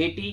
80,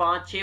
5-6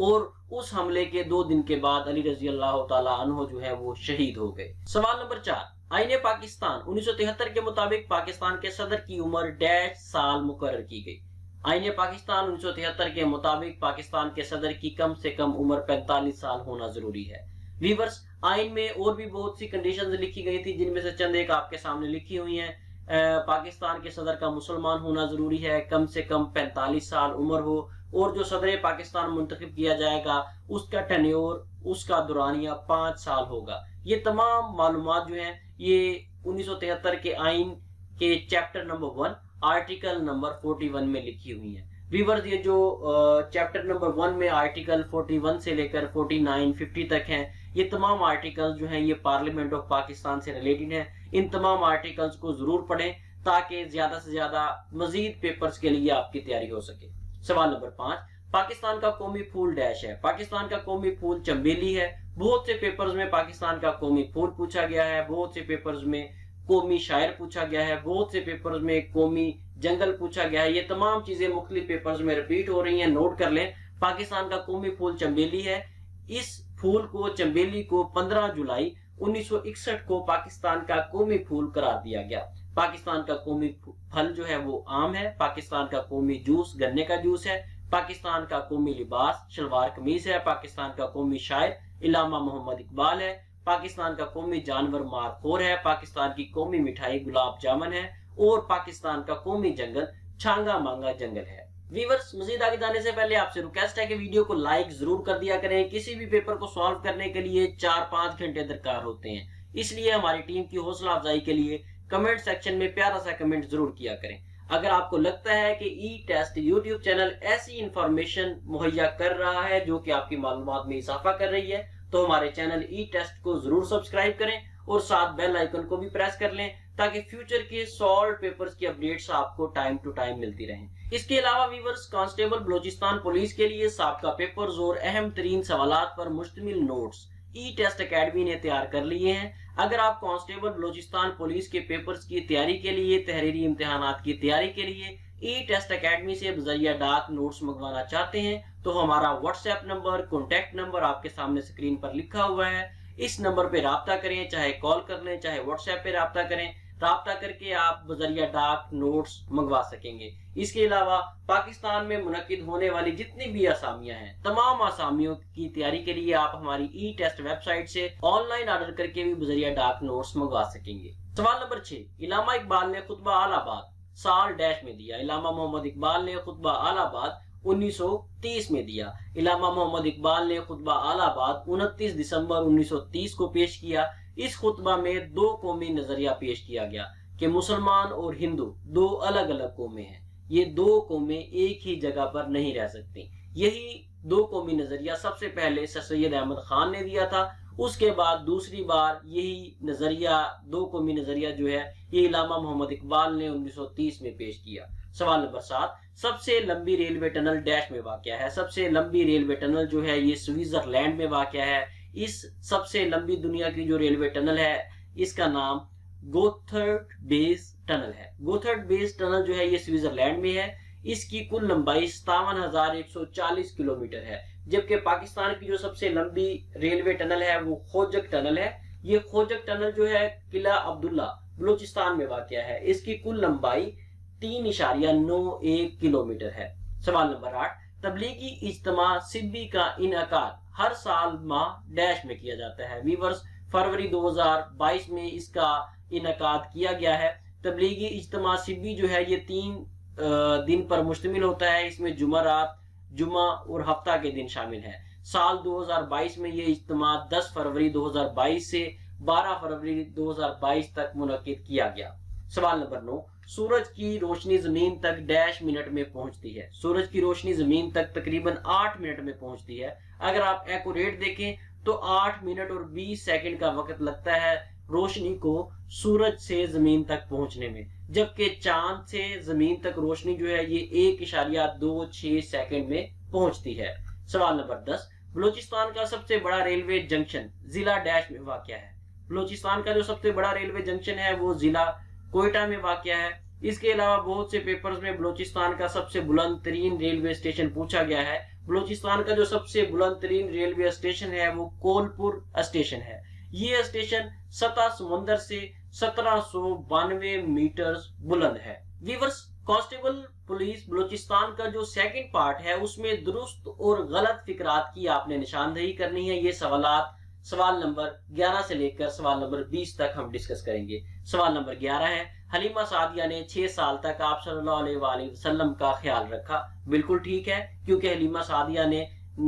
اور اس حملے کے 2 دن کے بعد علی رضی اللہ تعالیٰ عنہ جو ہے وہ شہید ہو گئے۔ سوال نمبر 4، آئین پاکستان 1973 کے مطابق پاکستان کے صدر کی عمر ڈیش سال مقرر کی گئی۔ آئین پاکستان 1973 کے مطابق پاکستان کے صدر کی کم سے کم عمر 45 سال ہونا ضروری ہے۔ ویورز، آئین میں اور بھی بہت سی کنڈیشنز لکھی گئی تھی، جن میں سے چند ایک آپ کے سامنے لکھی ہوئی ہیں۔ پاکستان کے صدر کا مسلمان ہونا ضروری ہے، کم سے کم 45 سال عمر ہو، اور جو صدر پاکستان منتخب کیا جائے گا اس کا ٹینیور، اس کا دورانیہ 5 سال ہوگا۔ یہ تمام معلومات جو ہیں یہ 1973 کے آئین کے چیپٹر نمبر 1 آرٹیکل نمبر 41 میں لکھی ہوئی ہیں۔ ویورز، یہ جو چیپٹر نمبر 1 میں آرٹیکل 41 سے لے کر 49 50 تک ہیں، یہ تمام آرٹیکل جو ہیں یہ پارلیمنٹ آف پاکستان سے ریلیٹڈ ہیں۔ ان تمام آرٹیکلز کو ضرور پڑھیں تاکہ زیادہ سے زیادہ مزید پیپرز کے لیے آپ کی تیاری ہو سکے۔ سوال نمبر 5، پاکستان کا قومی پھول ڈیش ہے۔ پاکستان کا قومی پھول چنبیلی ہے۔ بہت سے پیپرز میں پاکستان کا قومی پھول پوچھا گیا ہے، بہت سے پیپرز میں قومی شاعر پوچھا گیا ہے، بہت سے پیپرز میں قومی جنگل پوچھا گیا ہے۔ یہ تمام چیزیں مختلف پیپرز میں ریپیٹ ہو رہی ہیں، نوٹ کر لیں۔ پاکستان کا قومی پھول چنبیلی ہے۔ اس پھول کو، چنبیلی کو 15 جولائی 1961 کو پاکستان کا قومی پھول قرار دیا گیا۔ پاکستان کا قومی پھل جو ہے وہ آم ہے۔ پاکستان کا قومی جوس گنے کا جوس ہے۔ پاکستان کا قومی لباس شلوار قمیض ہے۔ پاکستان کا قومی شاعر علامہ محمد اقبال ہے۔ پاکستان کا قومی جانور مارخور ہے۔ پاکستان کی قومی مٹھائی گلاب جامن ہے، اور پاکستان کا قومی جنگل چھانگا مانگا جنگل ہے۔ ویورز، مزید آگے جانے سے پہلے آپ سے ریکویسٹ ہے کہ ویڈیو کو لائک ضرور کر دیا کریں۔ کسی بھی پیپر کو سالو کرنے کے لیے 4-5 گھنٹے درکار ہوتے ہیں، اس لیے ہماری ٹیم کی حوصلہ افزائی کے لیے کمنٹ سیکشن میں پیارا سا کمنٹ ضرور کیا کریں۔ اگر آپ کو لگتا ہے کہ ای ٹیسٹ یوٹیوب چینل ایسی انفارمیشن مہیا کر رہا ہے جو کہ آپ کی معلومات میں اضافہ کر رہی ہے، تو ہمارے چینل ای ٹیسٹ کو ضرور سبسکرائب کریں اور ساتھ بیل آئیکن کو بھی پریس کر لیں تاکہ فیوچر کے سالوڈ پیپرز کی اپڈیٹس آپ کو ٹائم ٹو ٹائم ملتی رہیں۔ اس کے علاوہ ویورز، کانسٹیبل بلوچستان پولیس کے لیے سابقہ پیپرز اور اہم ترین سوالات پر مشتمل نوٹس ای ٹیسٹ اکیڈمی نے تیار کر لیے ہیں۔ اگر آپ کانسٹیبل بلوچستان پولیس کے پیپرز کی تیاری کے لیے، تحریری امتحانات کی تیاری کے لیے ای ٹیسٹ اکیڈمی سے بذریعہ ڈاک نوٹس منگوانا چاہتے ہیں تو ہمارا what's app number, contact number آپ کے سامنے اسکرین پر لکھا ہوا ہے۔ اس نمبر پہ رابطہ کریں، چاہے کال کر لیں، چاہے واٹس ایپ پہ رابطہ کریں۔ رابطہ کر کے آپ بذریعہ ڈاک نوٹس منگوا سکیں گے۔ اس کے علاوہ پاکستان میں منعقد ہونے والی جتنی بھی اسامیاں ہیں، تمام اسامیوں کی تیاری کے لیے آپ ہماری ای ٹیسٹ ویب سائٹ سے آن لائن آرڈر کر کے بھی بذریعہ ڈاک نوٹس منگوا سکیں گے۔ سوال نمبر 6، علامہ اقبال نے خطبہ آل آباد سال ڈیش میں دیا۔ علامہ محمد اقبال نے خطبہ آل آباد 1930 میں دیا۔ علامہ محمد اقبال نے خطبہ آل آباد 29 دسمبر 1930 کو پیش کیا۔ اس خطبہ میں 2 قومی نظریہ پیش کیا گیا کہ مسلمان اور ہندو 2 الگ الگ قومیں ہیں، یہ 2 قومیں ایک ہی جگہ پر نہیں رہ سکتی۔ یہی 2 قومی نظریہ سب سے پہلے سر سید احمد خان نے دیا تھا، اس کے بعد دوسری بار یہی نظریہ 2 قومی نظریہ جو ہے یہ علامہ محمد اقبال نے 1930 میں پیش کیا۔ سوال نمبر 7، سب سے لمبی ریلوے ٹنل ڈیش میں واقع ہے۔ سب سے لمبی ریلوے ٹنل جو ہے یہ سوئٹزرلینڈ میں واقع ہے۔ اس سب سے لمبی دنیا کی جو ریلوے ٹنل ہے اس کا نام گوتھرڈ بیس ٹنل ہے۔ گوتھرڈ بیس ٹنل جو ہے یہ سوئٹزرلینڈ میں ہے۔ اس کی کل لمبائی 57,140 کلومیٹر ہے، جبکہ پاکستان کی جو سب سے لمبی ریلوے ٹنل ہے وہ خوجک ٹنل ہے۔ یہ خوجک ٹنل جو ہے قلعہ عبداللہ بلوچستان میں واقع ہے۔ اس کی کل لمبائی 3.91 کلومیٹر ہے۔ سوال نمبر 8، تبلیغی اجتماع سبی کا انعقاد ہر سال ماہ ڈیش میں کیا جاتا ہے۔ ویورز، فروری 2022 میں اس کا انعقاد کیا گیا ہے۔ تبلیغی اجتماع سبی جو ہے یہ 3 دن پر مشتمل ہوتا ہے۔ اس میں جمعرات، جمعہ اور ہفتہ کے دن شامل ہیں۔ سال 2022 میں یہ اجتماع 10 فروری 2022 سے 12 فروری 2022 تک منعقد کیا گیا۔ سوال نمبر 9، سورج کی روشنی زمین تک ڈیش منٹ میں پہنچتی ہے۔ سورج کی روشنی زمین تک تقریباً 8 منٹ میں پہنچتی ہے۔ اگر آپ ایکوریٹ دیکھیں تو 8 منٹ اور 20 سیکنڈ کا وقت لگتا ہے روشنی کو سورج سے زمین تک پہنچنے میں، جبکہ چاند سے زمین تک روشنی جو ہے یہ 1.26 سیکنڈ میں پہنچتی ہے۔ سوال نمبر 10، بلوچستان کا سب سے بڑا ریلوے جنکشن ضلع ڈیش میں واقع ہے۔ بلوچستان کا جو سب سے بڑا ریلوے جنکشن ہے وہ ضلع کوئٹہ میں واقع ہے۔ اس کے علاوہ بہت سے پیپرز میں بلوچستان کا سب سے بلند ترین ریلوے اسٹیشن پوچھا گیا ہے، بلوچستان کا جو سب سے بلند ترین ریلوے اسٹیشن ہے وہ کولپور اسٹیشن ہے. یہ اسٹیشن سطح سمندر سے 1792 میٹر بلند ہے. ویورز، کانسٹیبل پولیس بلوچستان کا جو سیکنڈ پارٹ ہے اس میں درست اور غلط فکرات کی آپ نے نشاندہی کرنی ہے. یہ سوال نمبر 11 سے لے کر سوال نمبر 20 تک ہم ڈسکس کریں گے. سوال نمبر 11 ہے، حلیمہ سعدیہ نے 6 سال تک آپ صلی اللہ علیہ وآلہ وسلم کا خیال رکھا. بالکل ٹھیک ہے، کیونکہ حلیمہ سعدیہ نے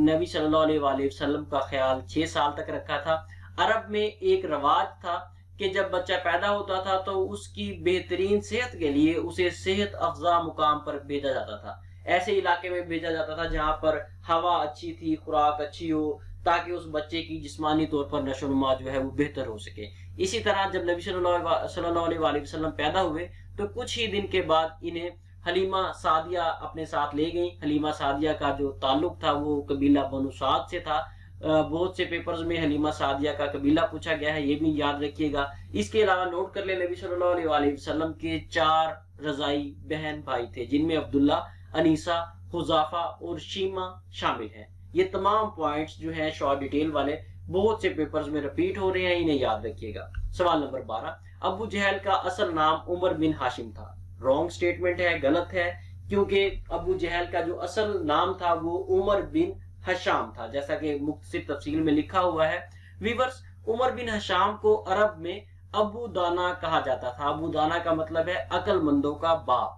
نبی صلی اللہ علیہ وآلہ وسلم کا خیال 6 سال تک رکھا تھا. عرب میں ایک رواج تھا کہ جب بچہ پیدا ہوتا تھا تو اس کی بہترین صحت کے لیے اسے صحت افزا مقام پر بھیجا جاتا تھا. ایسے علاقے میں بھیجا جاتا تھا جہاں پر ہوا اچھی تھی، خوراک اچھی ہو، تاکہ اس بچے کی جسمانی طور پر نشو و نما جو ہے وہ بہتر ہو سکے. اسی طرح جب نبی صلی اللہ علیہ وآلہ وسلم پیدا ہوئے تو کچھ ہی دن کے بعد انہیں حلیمہ سعدیہ اپنے ساتھ لے گئیں. حلیمہ سعدیہ کا جو تعلق تھا وہ قبیلہ بنو سعد سے تھا. بہت سے پیپرز میں حلیمہ سعدیہ کا قبیلہ پوچھا گیا ہے، یہ بھی یاد رکھیے گا. اس کے علاوہ نوٹ کر لیں، نبی صلی اللہ علیہ وآلہ وسلم کے 4 رضائی بہن بھائی تھے، جن میں عبداللہ، انیسہ، حذافہ اور شیمہ شامل ہیں. یہ تمام پوائنٹس جو ہیں شارٹ ڈیٹیل والے بہت سے پیپرز میں ریپیٹ ہو رہے ہیں، انہیں یاد رکھیے گا. سوال نمبر 12، ابو جہل کا اصل نام عمر بن ہاشم تھا. رانگ سٹیٹمنٹ ہے، غلط ہے، کیونکہ ابو جہل کا جو اصل نام تھا وہ عمر بن ہشام تھا، جیسا کہ مختصر تفصیل میں لکھا ہوا ہے. ویورز، عمر بن ہشام کو عرب میں ابو دانا کہا جاتا تھا. ابو دانا کا مطلب ہے عقل مندوں کا باپ،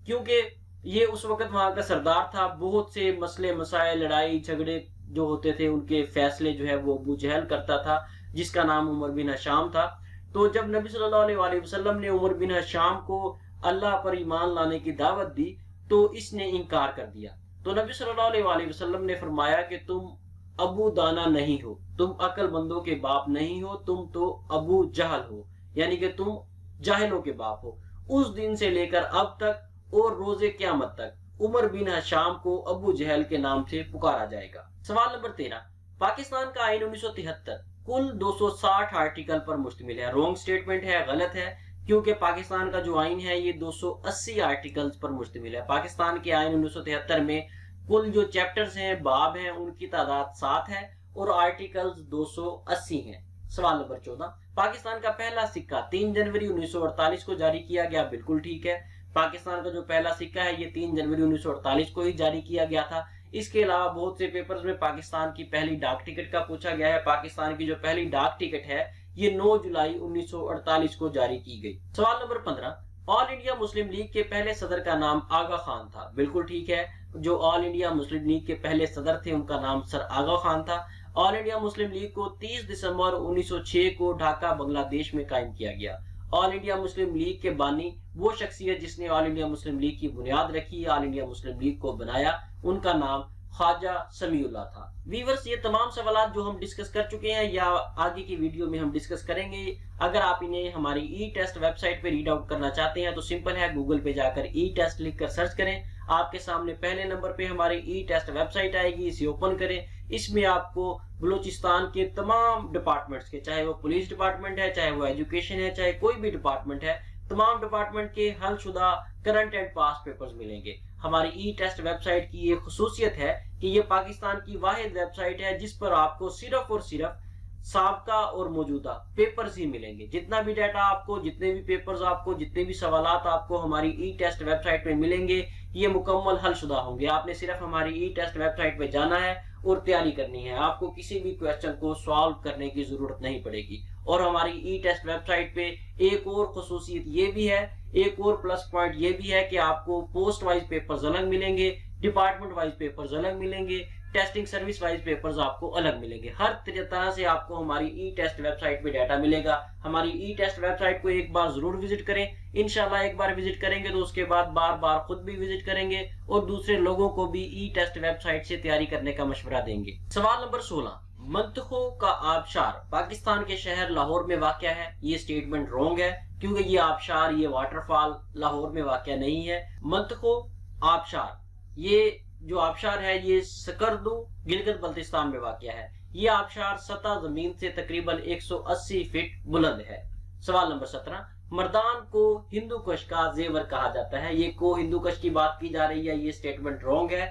کیونکہ یہ اس وقت وہاں کا سردار تھا. بہت سے مسئلے مسائل، لڑائی جھگڑے جو ہوتے تھے ان کے فیصلے جو ہے وہ ابو جہل کرتا تھا، جس کا نام عمر بن ہشام تھا. تو جب نبی صلی اللہ علیہ وآلہ وسلم نے عمر بن ہشام کو اللہ پر ایمان لانے کی دعوت دی تو اس نے انکار کر دیا. تو نبی صلی اللہ علیہ وآلہ وسلم نے فرمایا کہ تم ابو دانا نہیں ہو، تم عقل مندوں کے باپ نہیں ہو، تم تو ابو جہل ہو، یعنی کہ تم جاہلوں کے باپ ہو. اس دن سے لے کر اب تک اور روز قیامت تک عمر بن ہشام کو ابو جہل کے نام سے پکارا جائے گا. سوال نمبر 13، پاکستان کا آئین 1973 کل 260 آرٹیکل پر مشتمل ہے. رانگ سٹیٹمنٹ ہے، غلط ہے، کیونکہ پاکستان کا جو آئین ہے یہ 280 آرٹیکلز پر مشتمل ہے. پاکستان کے آئین 1973 میں کل جو چیپٹرز ہیں، باب ہیں، ان کی تعداد 7 ہے اور آرٹیکلز 280 ہیں. سوال نمبر 14، پاکستان کا پہلا سکہ 3 جنوری 1948 کو جاری کیا گیا. بالکل ٹھیک ہے، پاکستان کا جو پہلا سکہ ہے یہ 3 جنوری 1948 کو ہی جاری کیا گیا تھا. اس کے علاوہ بہت سے پیپرز میں پاکستان کی پہلی ڈاک ٹکٹ کا پوچھا گیا ہے. پاکستان کی جو پہلی ڈاک ٹکٹ ہے یہ 9 جولائی 1948 کو جاری کی گئی. سوال نمبر 15، آل انڈیا مسلم لیگ کے پہلے صدر کا نام آغا خان تھا. بالکل ٹھیک ہے، جو آل انڈیا مسلم لیگ کے پہلے صدر تھے ان کا نام سر آغا خان تھا. آل انڈیا مسلم لیگ کو 30 دسمبر 1906 کو ڈھاکہ بنگلہ دیش میں قائم کیا گیا. آل انڈیا مسلم لیگ کے بانی وہ شخصیت جس نے آل انڈیا مسلم لیگ کی بنیاد رکھی، آل انڈیا مسلم لیگ کو بنایا، ان کا نام خواجہ سمیع اللہ تھا. ویورز، یہ تمام سوالات جو ہم ڈسکس کر چکے ہیں یا آگے کی ویڈیو میں ہم ڈسکس کریں گے. اگر آپ انہیں ہماری ای ٹیسٹ ویب سائٹ پہ ریڈ آؤٹ کرنا چاہتے ہیں تو سمپل ہے، گوگل پہ جا کر ای ٹیسٹ لکھ کر سرچ کریں. آپ کے سامنے پہلے نمبر پہ ہماری ای ٹیسٹ ویب سائٹ آئے گی، اسے اوپن کریں. اس میں آپ کو بلوچستان کے تمام ڈپارٹمنٹس کے، چاہے وہ پولیس ڈپارٹمنٹ ہے، چاہے وہ ایجوکیشن ہے، چاہے کوئی بھی ڈپارٹمنٹ ہے، تمام ڈپارٹمنٹ کے حل شدہ کرنٹ اینڈ پاسٹ پیپرز ملیں گے. ہماری ای ٹیسٹ ویب سائٹ کی یہ خصوصیت ہے کہ یہ پاکستان کی واحد ویب سائٹ ہے جس پر آپ کو صرف اور صرف سابقہ اور موجودہ پیپرز ہی ملیں گے. جتنا بھی ڈیٹا آپ کو، جتنے بھی پیپرز آپ کو، جتنے بھی سوالات آپ کو ہماری ای ٹیسٹ ویب سائٹ پہ ملیں گے یہ مکمل حل شدہ ہوں گے. آپ نے صرف ہماری ای ٹیسٹ ویب سائٹ پہ جانا ہے اور تیاری کرنی ہے. آپ کو کسی بھی کویسچن کو سالو کرنے کی ضرورت نہیں پڑے گی. اور ہماری ای ٹیسٹ ویب سائٹ پہ ایک اور خصوصیت یہ بھی ہے، ایک اور پلس پوائنٹ یہ بھی ہے کہ آپ کو پوسٹ وائز پیپرز الگ ملیں گے، ڈپارٹمنٹ وائز پیپرز الگ ملیں گے، ٹیسٹنگ سروس وائز پیپرز آپ کو الگ ملیں گے. ہر طرح سے آپ کو ہماری ای ٹیسٹ ویب سائٹ پہ ڈیٹا ملے گا. ہماری ای ٹیسٹ ویب سائٹ کو ایک بار ضرور وزٹ کریں. انشاءاللہ ایک بار وزٹ کریں گے تو اس کے بعد بار بار خود بھی وزٹ کریں گے اور دوسرے لوگوں کو بھی ای ٹیسٹ ویب سائٹ سے تیاری کرنے کا مشورہ دیں گے. سوال نمبر 16، منطقوں کا آبشار پاکستان کے شہر لاہور میں واقع ہے. یہ سٹیٹمنٹ رونگ ہے کیونکہ یہ آبشار، یہ واٹر فال لاہور میں واقع نہیں ہے. منطقوں آبشار، یہ جو آبشار ہے یہ سکردو گلگت بلتستان میں واقع ہے. یہ آبشار سطح زمین سے تقریباً 180 فٹ بلند ہے. سوال نمبر 17، مردان کو ہندو کش کا زیور کہا جاتا ہے. یہ کو ہندو کش کی بات کی جا رہی ہے، یہ سٹیٹمنٹ رونگ ہے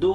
2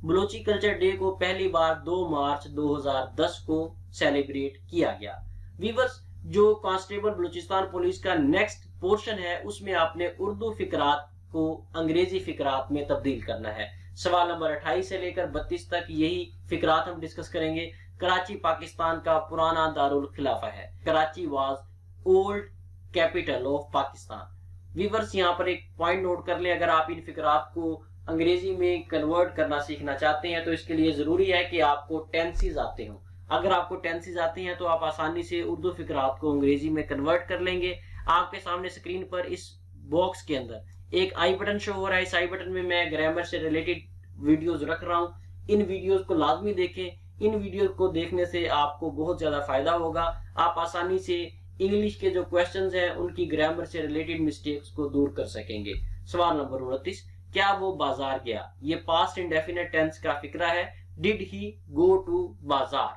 بلوچی کلچر ڈے کو پہلی بار 2 مارچ 2010 کو سیلیبریٹ کیا گیا۔ ویورز، جو کانسٹیبل بلوچستان پولیس کا نیکسٹ پورشن ہے اس میں آپ نے اردو فقرات کو انگریزی فقرات میں تبدیل کرنا ہے۔ سوال نمبر 28 سے لے کر 32 تک یہی فقرات ہم ڈسکس کریں گے۔ کراچی پاکستان کا پرانا دارالخلافہ ہے۔ Karachi was old capital of Pakistan. Viewers, یہاں پر ایک پوائنٹ نوٹ کر لیں، اگر آپ ان فقرات کو انگریزی میں کنورٹ کرنا سیکھنا چاہتے ہیں تو اس کے لیے ضروری ہے کہ آپ کو ٹینسز آتے ہوں۔ اگر آپ کو ٹینسز آتے ہیں تو آپ آسانی سے اردو فقرات کو انگریزی میں کنورٹ کر لیں گے۔ آپ کے سامنے سکرین پر اس باکس کے اندر ایک آئی بٹن شو ہو رہا ہے۔ اس آئی بٹن میں میں گرامر سے ریلیٹڈ ویڈیوز رکھ رہا ہوں، ان ویڈیوز کو لازمی دیکھیں۔ ان ویڈیوز کو دیکھنے سے آپ کو بہت زیادہ فائدہ ہوگا۔ آپ آسانی سے انگلش کے جو کویسچنز ہیں ان کی گرامر سے ریلیٹڈ مسٹیکس کو دور کر سکیں گے۔ سوال نمبر 29، کیا وہ بازار گیا؟ یہ پاسٹ انڈیفینٹ ٹینس کا فقرہ ہے۔ ڈڈ ہی گو ٹو بازار؟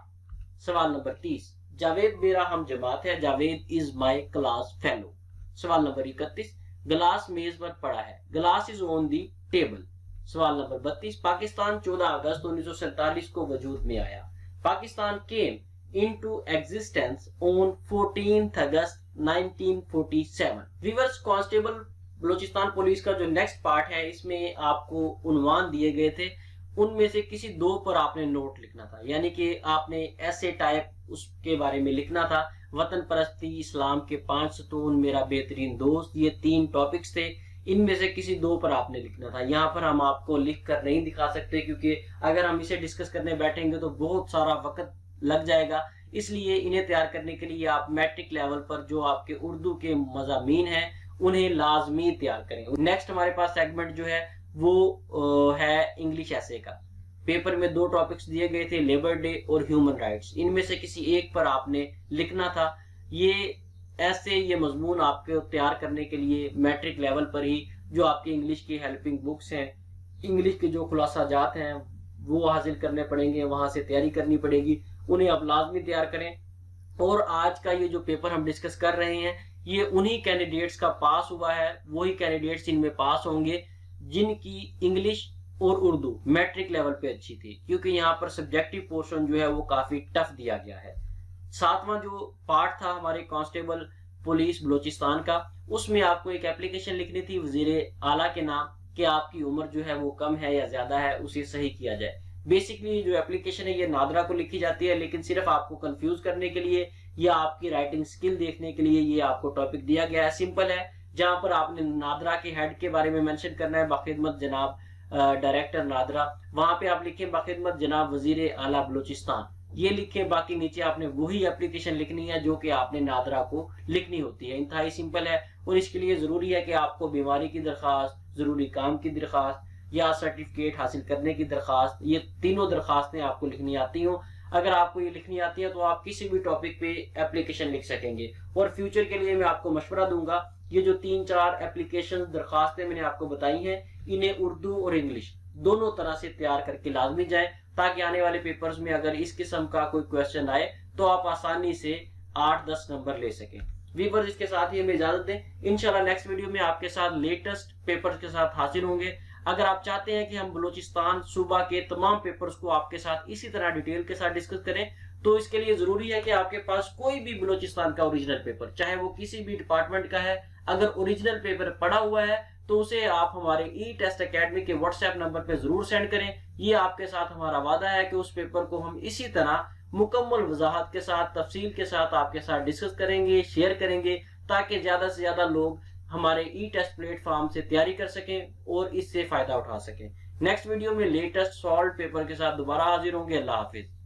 سوال نمبر 30، جاوید میرا ہم جماعت ہے۔ جاوید از مائی کلاس فیلو۔ سوال نمبر 31، گلاس میز پر پڑا ہے۔ Glass is on the table. سوال نمبر 32، پاکستان 14 اگست 1947 کو وجود میں آیا۔ Pakistan came into existence on 14th August 1947۔ Viewers, constable Balochistan police کا جو نیکسٹ پارٹ ہے اس میں آپ کو عنوان دیے گئے تھے، ان میں سے کسی دو پر آپ نے نوٹ لکھنا تھا، یعنی کہ آپ نے ایسے ٹائپ اس کے بارے میں لکھنا تھا۔ وطن پرستی، اسلام کے 5 ستون، میرا بہترین دوست، یہ 3 ٹاپکس تھے، ان میں سے کسی دو پر آپ نے لکھنا تھا۔ یہاں پر ہم آپ کو لکھ کر نہیں دکھا سکتے کیونکہ اگر ہم اسے ڈسکس کرنے بیٹھیں گے تو بہت سارا وقت لگ جائے گا، اس لیے انہیں تیار کرنے کے لیے آپ میٹرک لیول پر جو آپ کے اردو کے مضامین ہیں انہیں لازمی تیار کریں۔ نیکسٹ ہمارے پاس سیگمنٹ جو ہے وہ ہے انگلش ایسے کا۔ پیپر میں 2 ٹاپکس دیے گئے تھے، لیبر ڈے اور ہیومن رائٹس، ان میں سے کسی ایک پر آپ نے لکھنا تھا۔ یہ مضمون آپ کو تیار کرنے کے لیے میٹرک لیول پر ہی جو آپ کے انگلش کی ہیلپنگ بکس ہیں، انگلش کے جو خلاصہ جات ہیں وہ حاصل کرنے پڑیں گے، وہاں سے تیاری کرنی پڑے گی، انہیں آپ لازمی تیار کریں۔ اور آج کا یہ جو پیپر ہم ڈسکس کر رہے ہیں یہ انہی کینڈیڈیٹس کا پاس ہوا ہے، وہی کینڈیڈیٹس ان میں پاس ہوں گے جن کی انگلش اور اردو میٹرک لیول پہ اچھی تھی، کیونکہ یہاں پر سبجیکٹیو پورشن جو ہے وہ کافی ٹف دیا گیا ہے۔ 7واں جو پارٹ تھا ہمارے کانسٹیبل پولیس بلوچستان کا، اس میں آپ کو ایک اپلیکیشن لکھنی تھی وزیر اعلیٰ کے نام کہ آپ کی عمر جو ہے وہ کم ہے یا زیادہ ہے، اسے صحیح کیا جائے۔ بیسکلی جو اپلیکیشن ہے یہ نادرا کو لکھی جاتی ہے، لیکن صرف آپ کو کنفیوز کرنے کے لیے یا آپ کی رائٹنگ سکل دیکھنے کے لیے یہ آپ کو ٹاپک دیا گیا ہے۔ سمپل ہے، جہاں پر آپ نے نادرا کے ہیڈ کے بارے میں مینشن کرنا ہے باخدمت جناب ڈائریکٹر نادرا، وہاں پہ آپ لکھیں باخدمت جناب وزیر اعلیٰ بلوچستان، یہ لکھیں۔ باقی نیچے آپ نے وہی اپلیکیشن لکھنی ہے جو کہ آپ نے نادرا کو لکھنی ہوتی ہے۔ انتہائی سمپل ہے، اور اس کے لیے ضروری ہے کہ آپ کو بیماری کی درخواست، ضروری کام کی درخواست یا سرٹیفکیٹ حاصل کرنے کی درخواست، یہ تینوں درخواستیں آپ کو لکھنی آتی ہوں۔ اگر آپ کو یہ لکھنی آتی ہے تو آپ کسی بھی ٹاپک پہ اپلیکیشن لکھ سکیں گے۔ اور فیوچر کے لیے میں آپ کو مشورہ دوں گا، یہ جو 3-4 اپلیکیشن درخواستیں میں نے آپ کو بتائی ہیں، انہیں اردو اور انگلش دونوں طرح سے تیار کر کے لازمی جائیں، تاکہ آنے والے پیپرز میں اگر اس قسم کا کوئی کویسچن آئے تو آپ آسانی سے 8-10 نمبر لے سکیں۔ ویورز، اس کے ساتھ ہی ہمیں اجازت دیں، انشاءاللہ نیکسٹ ویڈیو میں آپ کے ساتھ لیٹسٹ پیپرز کے ساتھ حاصل ہوں گے۔ اگر آپ چاہتے ہیں کہ ہم بلوچستان صوبہ کے تمام پیپرز کو آپ کے ساتھ اسی طرح ڈیٹیل کے ساتھ ڈسکس کریں تو اس کے لیے ضروری ہے کہ آپ کے پاس کوئی بھی بلوچستان کا اوریجنل پیپر، چاہے وہ کسی بھی ڈپارٹمنٹ کا ہے، اگر اوریجنل پیپر پڑا ہوا ہے تو اسے آپ ہمارے ای ٹیسٹ اکیڈمی کے واٹس ایپ نمبر پہ ضرور سینڈ کریں۔ یہ آپ کے ساتھ ہمارا وعدہ ہے کہ اس پیپر کو ہم اسی طرح مکمل وضاحت کے ساتھ، تفصیل کے ساتھ آپ کے ساتھ ڈسکس کریں گے، شیئر کریں گے، تاکہ زیادہ سے زیادہ لوگ ہمارے ای ٹیسٹ پلیٹ فارم سے تیاری کر سکیں اور اس سے فائدہ اٹھا سکیں۔ نیکسٹ ویڈیو میں لیٹسٹ سالوڈ پیپر کے ساتھ دوبارہ حاضر ہوں گے۔ اللہ حافظ۔